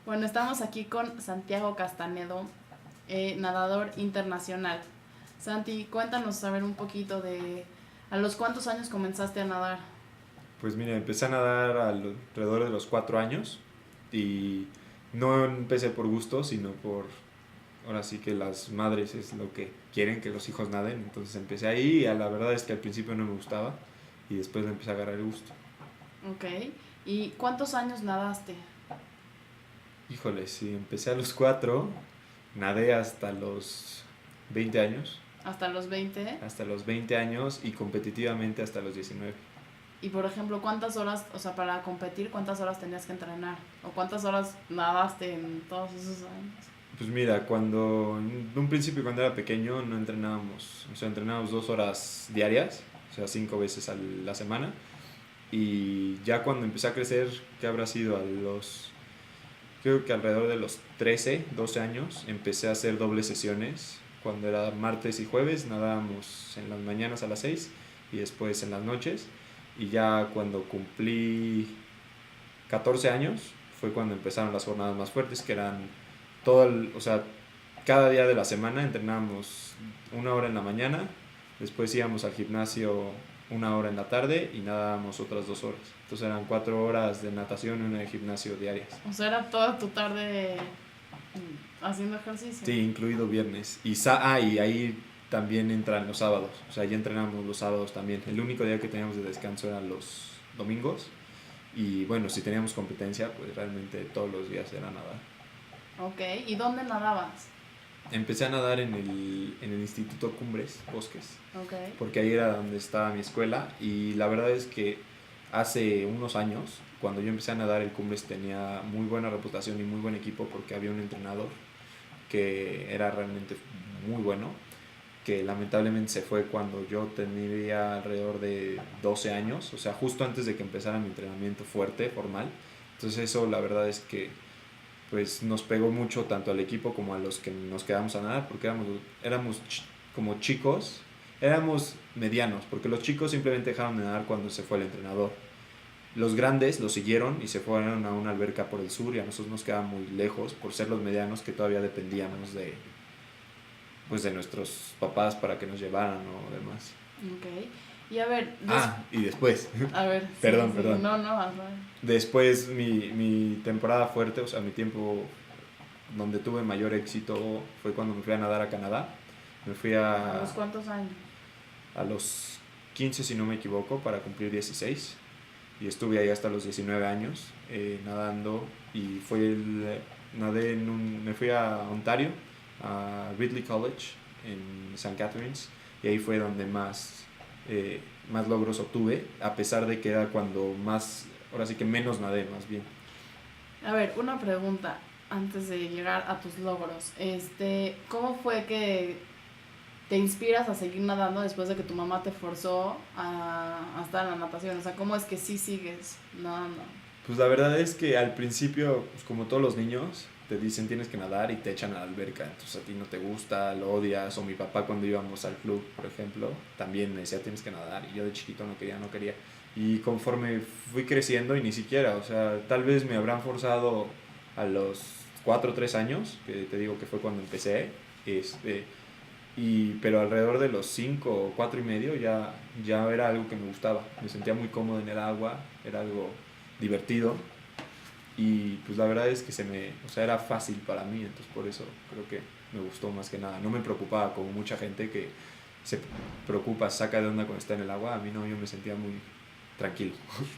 Bueno, estamos aquí con Santiago Castanedo, nadador internacional. Santi, cuéntanos a ver un poquito de a los cuántos años comenzaste a nadar. Pues mira, empecé a nadar alrededor de los 4 años y no empecé por gusto, sino ahora sí que las madres es lo que quieren que los hijos naden. Entonces empecé ahí y la verdad es que al principio no me gustaba y después le empecé a agarrar el gusto. Ok. ¿Y cuántos años nadaste? Híjole, sí, empecé a los 4, nadé ¿Hasta los 20? hasta los 20 años y competitivamente hasta los 19. Y por ejemplo, ¿cuántas horas, o sea, para competir, cuántas horas tenías que entrenar? ¿O cuántas horas nadaste en todos esos años? Pues mira, en un principio cuando era pequeño no entrenábamos, o sea, entrenábamos 2 horas diarias, o sea, 5 veces a la semana. Y ya cuando empecé a crecer, que habrá sido creo que alrededor de los 13 12 años, empecé a hacer dobles sesiones. Cuando era martes y jueves, nadábamos en las mañanas a las 6 y después en las noches. Y ya cuando cumplí 14 años, fue cuando empezaron las jornadas más fuertes, que eran o sea, cada día de la semana entrenábamos 1 hora en la mañana, después íbamos al gimnasio 1 hora en la tarde y nadábamos otras 2 horas. Entonces eran 4 horas de natación y una de gimnasio diarias. O sea, era toda tu tarde haciendo ejercicio. Sí, incluido viernes. Y ahí también entran los sábados. O sea, ya entrenamos los sábados también. El único día que teníamos de descanso eran los domingos. Y bueno, si teníamos competencia, pues realmente todos los días era nadar. Ok. ¿Y dónde nadabas? Empecé a nadar en el Instituto Cumbres, Bosques, Ok. porque ahí era donde estaba mi escuela y la verdad es que hace unos años, cuando yo empecé a nadar, el Cumbres tenía muy buena reputación y muy buen equipo porque había un entrenador que era realmente muy bueno, que lamentablemente se fue cuando yo tenía alrededor de 12 años, o sea, justo antes de que empezara mi entrenamiento fuerte, formal. Entonces eso la verdad es que pues nos pegó mucho tanto al equipo como a los que nos quedamos a nadar, porque como chicos, éramos medianos, porque los chicos simplemente dejaron de nadar cuando se fue el entrenador. Los grandes lo siguieron y se fueron a una alberca por el sur y a nosotros nos quedaba muy lejos por ser los medianos que todavía dependíamos pues de nuestros papás para que nos llevaran o demás. Ok. Y a ver, Y después, a ver, sí, perdón, sí, perdón. no, no, a ver. Después mi temporada fuerte, o sea, mi tiempo donde tuve mayor éxito fue cuando me fui a nadar a Canadá. Me fui ¿A los cuántos años? a los 15 si no me equivoco, para cumplir 16. Y estuve ahí hasta los 19 años nadando. Y me fui a Ontario, a Ridley College, en St. Catharines. Y ahí fue donde más logros obtuve, a pesar de que era cuando ahora sí que menos nadé más bien. A ver, una pregunta antes de llegar a tus logros. ¿Cómo fue que te inspiras a seguir nadando después de que tu mamá te forzó a estar en la natación? O sea, ¿cómo es que sí sigues nadando? Pues la verdad es que al principio, pues como todos los niños, te dicen tienes que nadar y te echan a la alberca. Entonces a ti no te gusta, lo odias. O mi papá cuando íbamos al club, por ejemplo, también me decía tienes que nadar. Y yo de chiquito no quería, no quería. Y conforme fui creciendo y ni siquiera, o sea, tal vez me habrán forzado a los 4 o 3 años, que te digo que fue cuando empecé. Pero alrededor de los 5 o 4 y medio ya era algo que me gustaba. Me sentía muy cómodo en el agua, era algo divertido y pues la verdad es que o sea, era fácil para mí, entonces por eso creo que me gustó más que nada. No me preocupaba como mucha gente que se preocupa, saca de onda cuando está en el agua. A mí no, yo me sentía muy tranquilo.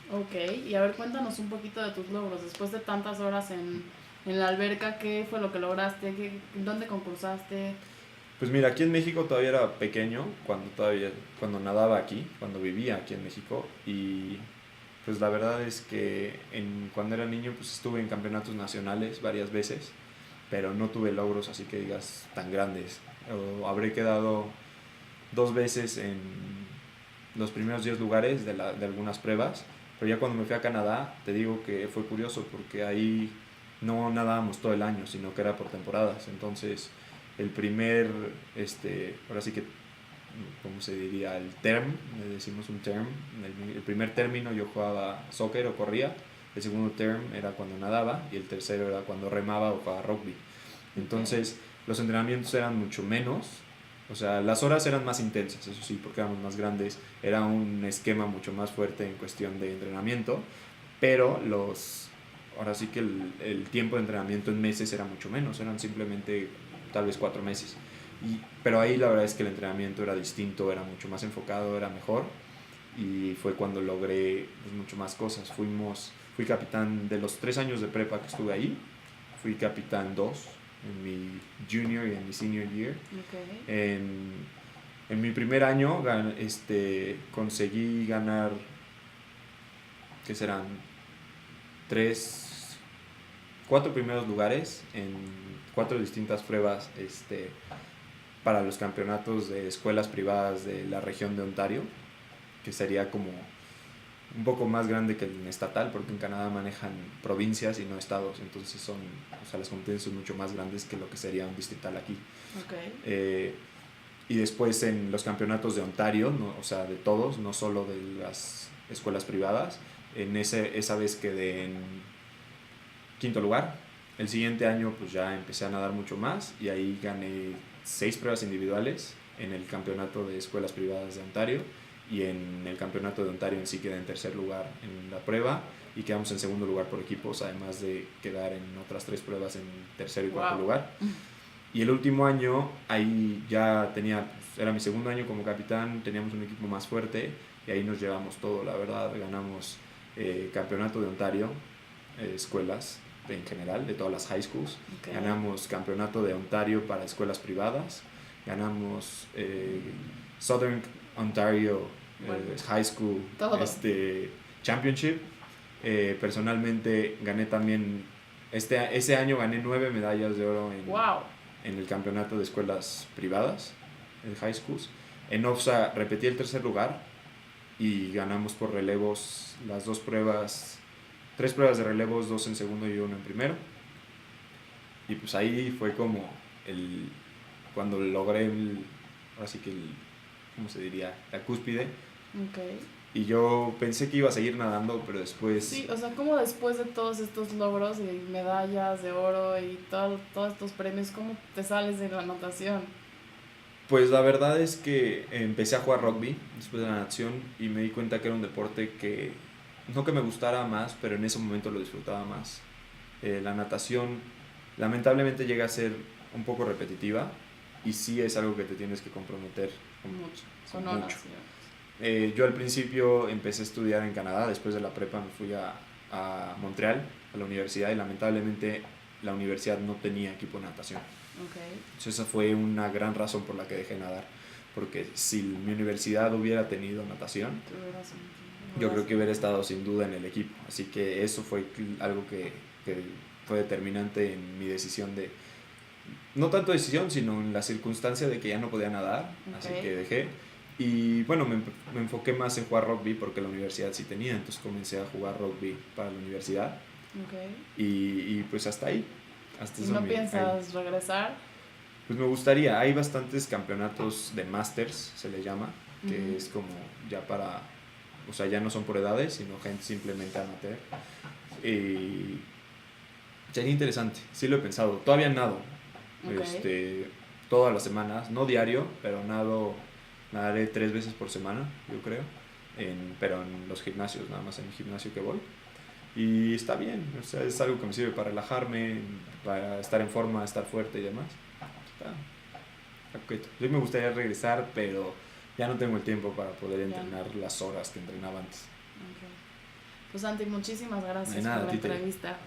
Ok, y a ver, cuéntanos un poquito de tus logros. Después de tantas horas en la alberca, ¿qué fue lo que lograste? ¿Dónde concursaste? Pues mira, aquí en México todavía era pequeño, cuando nadaba aquí, cuando vivía aquí en México. Y pues la verdad es que cuando era niño pues estuve en campeonatos nacionales varias veces, pero no tuve logros así que digas tan grandes. O habré quedado 2 veces en los primeros 10 lugares de algunas pruebas, pero ya cuando me fui a Canadá, te digo que fue curioso porque ahí no nadábamos todo el año, sino que era por temporadas. Entonces, el primer, ahora sí que, ¿cómo se diría? Le decimos un term, el primer término yo jugaba soccer o corría, el segundo term era cuando nadaba y el tercero era cuando remaba o jugaba rugby. Entonces los entrenamientos eran mucho menos, o sea, las horas eran más intensas, eso sí, porque éramos más grandes, era un esquema mucho más fuerte en cuestión de entrenamiento, pero ahora sí que el tiempo de entrenamiento en meses era mucho menos, eran simplemente tal vez 4 meses. Pero ahí la verdad es que el entrenamiento era distinto, era mucho más enfocado, era mejor, y fue cuando logré pues, mucho más cosas. Fui capitán de los 3 años de prepa que estuve ahí, fui capitán 2 en mi junior y en mi senior year. Okay. En mi primer año conseguí ganar, ¿qué serán? 4 primeros lugares en 4 distintas pruebas para los campeonatos de escuelas privadas de la región de Ontario, que sería como un poco más grande que el estatal, porque en Canadá manejan provincias y no estados, entonces las competencias son mucho más grandes que lo que sería un distrital aquí. Okay. Y después en los campeonatos de Ontario, o sea, de todos, no solo de las escuelas privadas, esa vez quedé en 5º lugar. El siguiente año pues ya empecé a nadar mucho más y ahí gané 6 pruebas individuales en el campeonato de escuelas privadas de Ontario, y en el campeonato de Ontario en sí quedé en 3er lugar en la prueba y quedamos en 2º lugar por equipos, además de quedar en otras 3 pruebas en 3er y 4er lugar. Y el último año ahí ya era mi 2º año como capitán, teníamos un equipo más fuerte y ahí nos llevamos todo, la verdad. Ganamos campeonato de Ontario, escuelas en general, de todas las high schools. Okay. Ganamos campeonato de Ontario para escuelas privadas, ganamos Southern Ontario High School Championship. Personalmente gané también, ese año gané 9 medallas de oro en el campeonato de escuelas privadas, en high schools. En OFSA repetí el 3er lugar y ganamos por relevos las 3 pruebas de relevos, 2 en segundo y 1 en primero. Y pues ahí fue como cuando logré así que ¿cómo se diría? La cúspide. Okay. Y yo pensé que iba a seguir nadando, pero después... Sí, o sea, como después de todos estos logros y medallas de oro y todos estos premios, ¿cómo te sales de la natación? Pues la verdad es que empecé a jugar rugby después de la natación y me di cuenta que era un deporte que no que me gustara más, pero en ese momento lo disfrutaba más. La natación lamentablemente llega a ser un poco repetitiva y sí es algo que te tienes que comprometer con horas. Yo al principio empecé a estudiar en Canadá, después de la prepa me fui a Montreal, a la universidad, y lamentablemente la universidad no tenía equipo de natación. Okay. Entonces esa fue una gran razón por la que dejé nadar, porque si mi universidad hubiera tenido natación, yo creo que hubiera estado sin duda en el equipo. Así que eso fue algo que fue determinante en mi decisión no tanto decisión, sino en la circunstancia de que ya no podía nadar. Okay. Así que dejé. Y bueno, me enfoqué más en jugar rugby porque la universidad sí tenía, entonces comencé a jugar rugby para la universidad. Okay. Y pues hasta ahí. ¿Y no piensas regresar? Pues me gustaría. Hay bastantes campeonatos de Masters, se le llama, que es como ya para... O sea, ya no son por edades, sino gente simplemente amateur. Y sería interesante, sí lo he pensado. Todavía nado. Okay. Todas las semanas, no diario, pero nadaré 3 veces por semana, yo creo. Pero en los gimnasios, nada más en el gimnasio que voy. Y está bien, o sea, es algo que me sirve para relajarme, para estar en forma, estar fuerte y demás. Está coqueto. Yo me gustaría regresar, pero ya no tengo el tiempo para poder entrenar las horas que entrenaba antes. Okay. Pues Santi, muchísimas gracias por la entrevista.